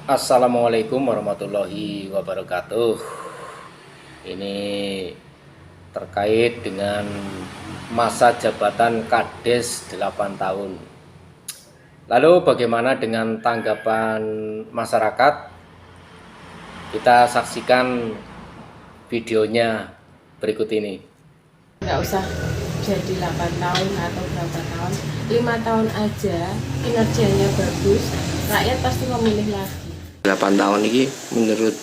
Assalamualaikum warahmatullahi wabarakatuh. Ini terkait dengan masa jabatan Kades 8 tahun. Lalu bagaimana dengan tanggapan masyarakat? Kita saksikan videonya berikut ini. Nggak usah jadi 8 tahun atau berapa tahun, 5 tahun aja kinerjanya bagus, rakyat pasti memilih lagi. 8 tahun ini menurut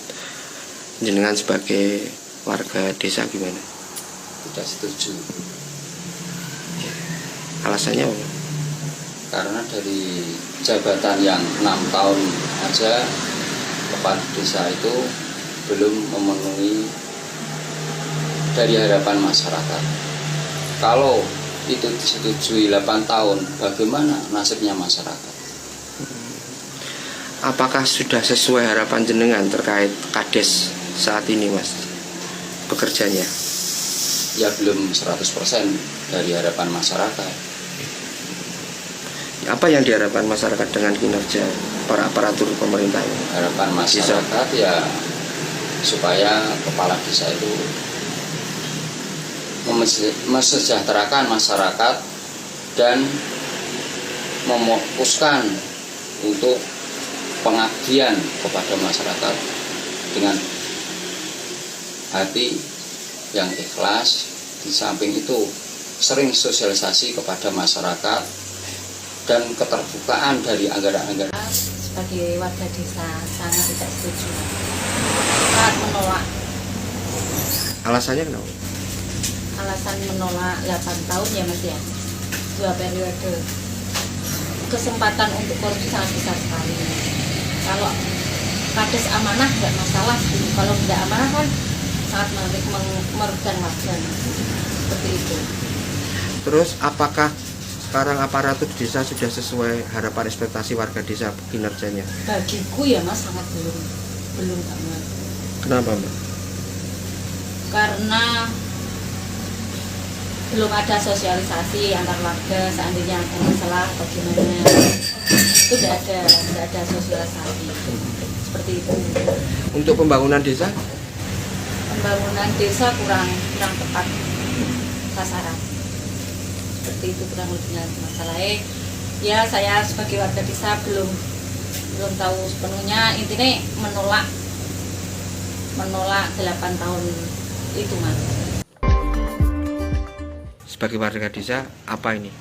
jenengan sebagai warga desa gimana? Tidak setuju Alasannya apa? karena dari jabatan yang 6 tahun aja kepala desa itu belum memenuhi dari harapan masyarakat. Kalau itu disetujui 8 tahun, bagaimana nasibnya masyarakat? Apakah sudah sesuai harapan jenengan terkait Kades saat ini, Mas, pekerjaannya? Ya belum 100% dari harapan masyarakat. Apa yang diharapkan masyarakat dengan kinerja para aparatur pemerintah ini? Harapan masyarakat ya supaya kepala desa itu mesejahterakan masyarakat dan memutuskan untuk pengabdian kepada masyarakat dengan hati yang ikhlas. Di samping itu sering sosialisasi kepada masyarakat dan keterbukaan dari anggaran-anggaran. Sebagai warga desa sangat tidak setuju, sangat menolak. Alasannya kenapa? Alasan menolak 8 tahun ya Mas ya, 2 periode, kesempatan untuk korupsi sangat besar sekali. Kalau Kades amanah nggak masalah, kalau tidak amanah kan sangat merugikan warga, seperti itu. Terus apakah sekarang aparatur desa sudah sesuai harapan ekspektasi warga desa kinerjanya? Bagiku ya Mas sangat belum banget. Kenapa, Mbak? Karena belum ada sosialisasi antar warga, seandainya ada masalah bagaimana, itu tidak ada sosialisasi seperti itu. Untuk pembangunan desa? Pembangunan desa kurang tepat sasaran, seperti itu kurang lebihnya masalahnya. Ya saya sebagai warga desa belum tahu sepenuhnya, intinya menolak 8 tahun itu Mas. Sebagai warga desa, apa ini?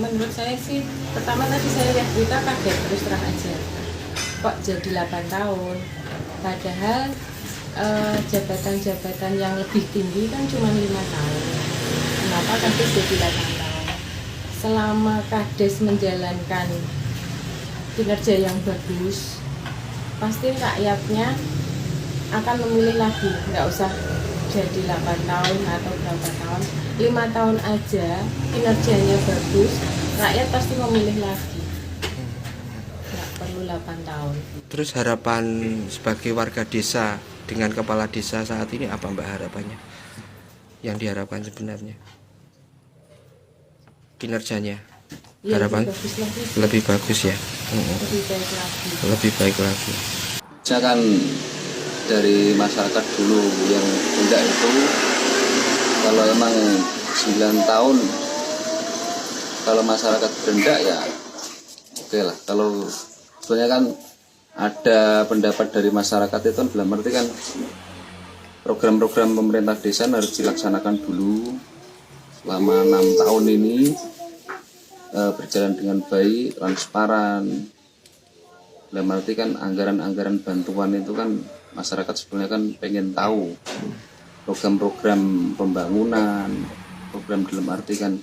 Menurut saya sih, pertama tadi saya lihat berita kaget, terus terang aja kok jadi 8 tahun, padahal jabatan-jabatan yang lebih tinggi kan cuma 5 tahun. Kenapa Kades jadi 8 tahun? Selama Kades menjalankan kinerja yang bagus, pasti rakyatnya akan memilih lagi. Nggak usah jadi 8 tahun atau berapa tahun, 5 tahun aja kinerjanya bagus, rakyat pasti memilih lagi. Nggak perlu 8 tahun. Terus harapan sebagai warga desa dengan kepala desa saat ini apa, Mbak, harapannya? Yang diharapkan sebenarnya kinerjanya? Ya, Harapan lebih bagus ya. lebih baik lagi. Lebih baik lagi. Jangan dari masyarakat dulu yang enggak itu, kalau emang 9 tahun kalau masyarakat berendak ya oke lah. Kalau sebenarnya kan ada pendapat dari masyarakat itu kan dalam arti kan program-program pemerintah desa harus dilaksanakan dulu selama 6 tahun ini, berjalan dengan baik, transparan. Dalam arti kan anggaran-anggaran bantuan itu kan masyarakat sebenarnya kan pengen tahu program-program pembangunan, program dalam arti kan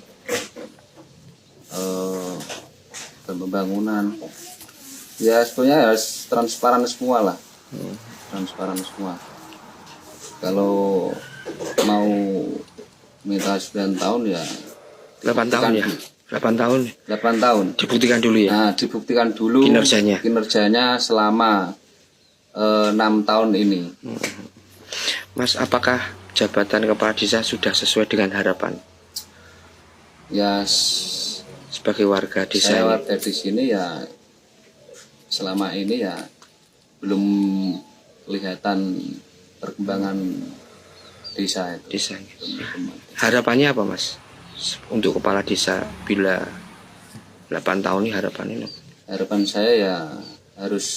pembangunan ya sebenarnya harus transparan semua lah, transparan semua. Kalau mau minta 9 tahun ya 8 tahun ya. 8 tahun 8 tahun dibuktikan dulu ya. nah dibuktikan dulu kinerjanya selama 6 tahun ini. Mas, apakah jabatan kepala desa sudah sesuai dengan harapan? Ya sebagai warga desa saya ini? warga di sini ya selama ini ya belum kelihatan perkembangan desa itu. Desanya. Harapannya apa Mas untuk kepala desa bila 8 tahun ini harapannya? Harapan saya ya harus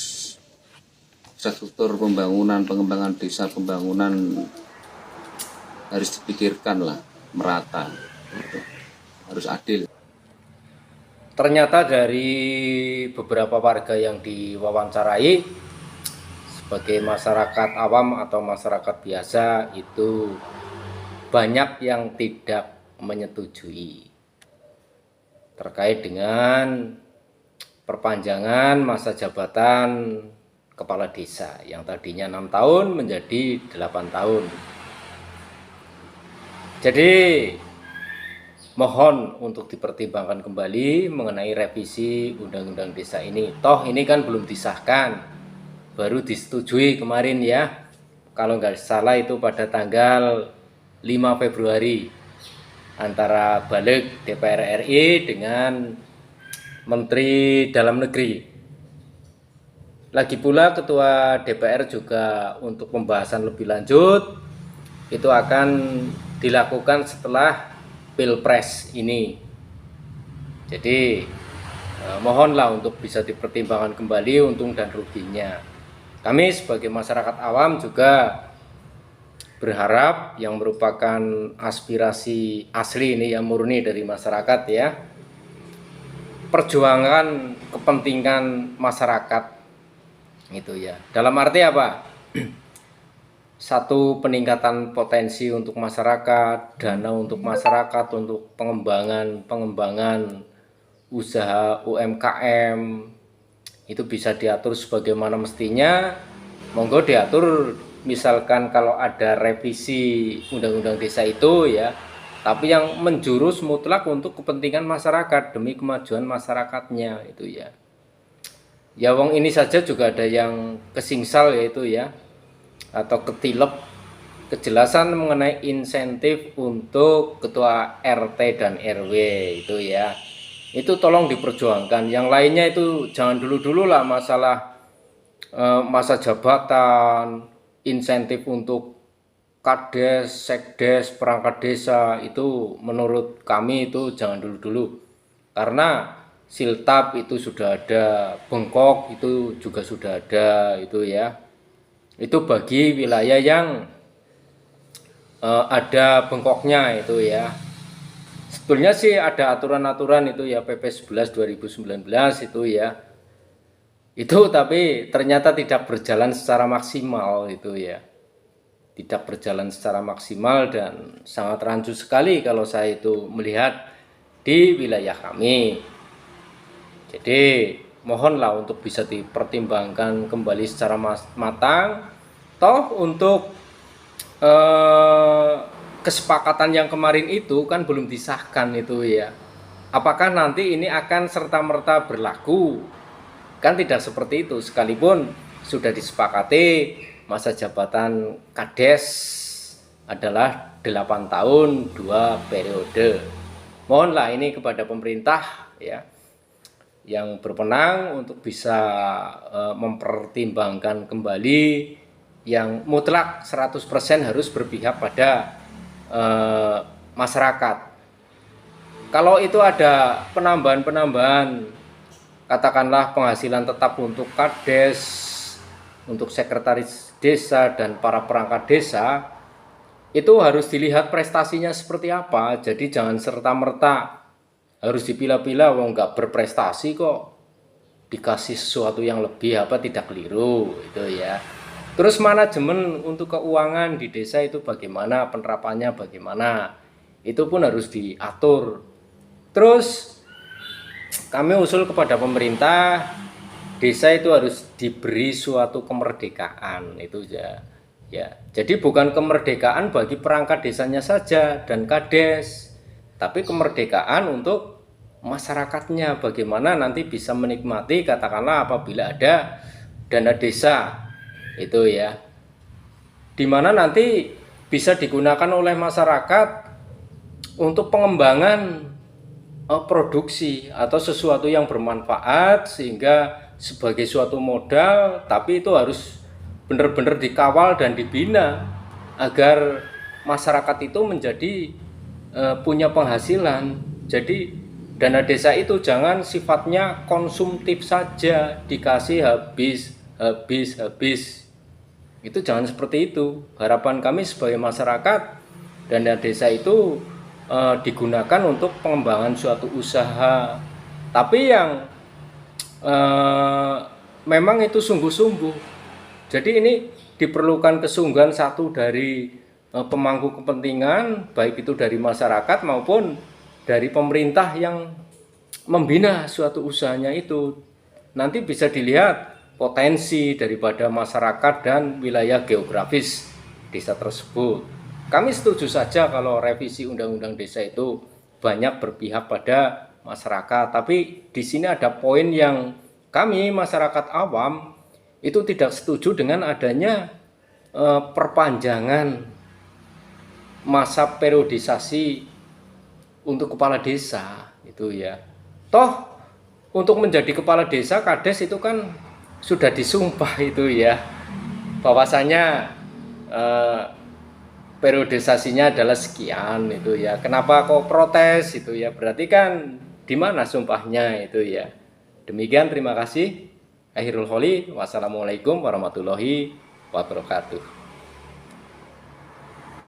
struktur pembangunan, pengembangan desa, pembangunan harus dipikirkan lah, merata, harus adil. Ternyata dari beberapa warga yang diwawancarai, sebagai masyarakat awam atau masyarakat biasa, itu banyak yang tidak menyetujui terkait dengan perpanjangan masa jabatan kepala desa yang tadinya 6 tahun menjadi 8 tahun. Jadi mohon untuk dipertimbangkan kembali mengenai revisi Undang-Undang Desa ini. Toh ini kan belum disahkan, baru disetujui kemarin ya. Kalau nggak salah itu pada tanggal 5 Februari antara Balik DPR RI dengan Menteri Dalam Negeri. Lagi pula Ketua DPR juga untuk pembahasan lebih lanjut itu akan dilakukan setelah Pilpres ini. Jadi mohonlah untuk bisa dipertimbangkan kembali untung dan ruginya. Kami sebagai masyarakat awam juga berharap yang merupakan aspirasi asli ini yang murni dari masyarakat ya, perjuangan kepentingan masyarakat gitu ya. Dalam arti apa? Satu, peningkatan potensi untuk masyarakat, dana untuk masyarakat, untuk pengembangan usaha UMKM itu bisa diatur sebagaimana mestinya. Monggo diatur, misalkan kalau ada revisi Undang-Undang Desa itu ya, tapi yang menjurus mutlak untuk kepentingan masyarakat demi kemajuan masyarakatnya itu ya. Ya wong ini saja juga ada yang kesingsal yaitu ya, atau ketilep kejelasan mengenai insentif untuk ketua RT dan RW itu ya. Itu tolong diperjuangkan. Yang lainnya itu jangan dulu-dulu lah masalah masa jabatan, insentif untuk Kades, Sekdes, perangkat desa itu menurut kami itu jangan dulu-dulu. Karena Siltap itu sudah ada, Bengkok itu juga sudah ada itu ya. Itu bagi wilayah yang ada bengkoknya itu ya. Sebetulnya sih ada aturan-aturan itu ya, PP 11 2019 itu ya. Itu tapi ternyata tidak berjalan secara maksimal itu ya. Tidak berjalan secara maksimal dan sangat rancu sekali kalau saya itu melihat di wilayah kami. Jadi mohonlah untuk bisa dipertimbangkan kembali secara matang. Toh untuk kesepakatan yang kemarin itu kan belum disahkan itu ya. Apakah nanti ini akan serta-merta berlaku? Kan tidak seperti itu. Sekalipun sudah disepakati masa jabatan Kades adalah 8 tahun 2 periode. Mohonlah ini kepada pemerintah ya, yang berwenang untuk bisa mempertimbangkan kembali yang mutlak 100% harus berpihak pada masyarakat. Kalau itu ada penambahan-penambahan, katakanlah penghasilan tetap untuk Kades, untuk sekretaris desa dan para perangkat desa, itu harus dilihat prestasinya seperti apa. Jadi jangan serta-merta harus dipilah-pilah, wong nggak berprestasi kok dikasih sesuatu yang lebih, apa tidak keliru itu ya. Terus manajemen untuk keuangan di desa itu bagaimana, penerapannya bagaimana, itu pun harus diatur. Terus kami usul kepada pemerintah, desa itu harus diberi suatu kemerdekaan itu ya. Ya, jadi bukan kemerdekaan bagi perangkat desanya saja dan Kades, tapi kemerdekaan untuk masyarakatnya, bagaimana nanti bisa menikmati, katakanlah apabila ada dana desa itu ya, dimana nanti bisa digunakan oleh masyarakat untuk pengembangan produksi atau sesuatu yang bermanfaat sehingga sebagai suatu modal, tapi itu harus benar-benar dikawal dan dibina agar masyarakat itu menjadi punya penghasilan. Jadi dana desa itu jangan sifatnya konsumtif saja, dikasih habis. Itu jangan seperti itu. Harapan kami sebagai masyarakat, dana desa itu digunakan untuk pengembangan suatu usaha, tapi yang memang itu sungguh-sungguh. Jadi ini diperlukan kesungguhan satu dari pemangku kepentingan, baik itu dari masyarakat maupun dari pemerintah yang membina suatu usahanya itu. Nanti bisa dilihat potensi daripada masyarakat dan wilayah geografis desa tersebut. Kami setuju saja kalau revisi undang-undang desa itu banyak berpihak pada masyarakat, tapi di sini ada poin yang kami masyarakat awam itu tidak setuju dengan adanya perpanjangan masa periodisasi untuk kepala desa itu ya. Toh untuk menjadi kepala desa kades itu kan sudah disumpah itu ya, bahwasanya periodisasinya adalah sekian itu ya. Kenapa kok protes itu ya? Berarti kan di mana sumpahnya itu ya. Demikian, terima kasih. Akhirul Kholi, wassalamualaikum warahmatullahi wabarakatuh.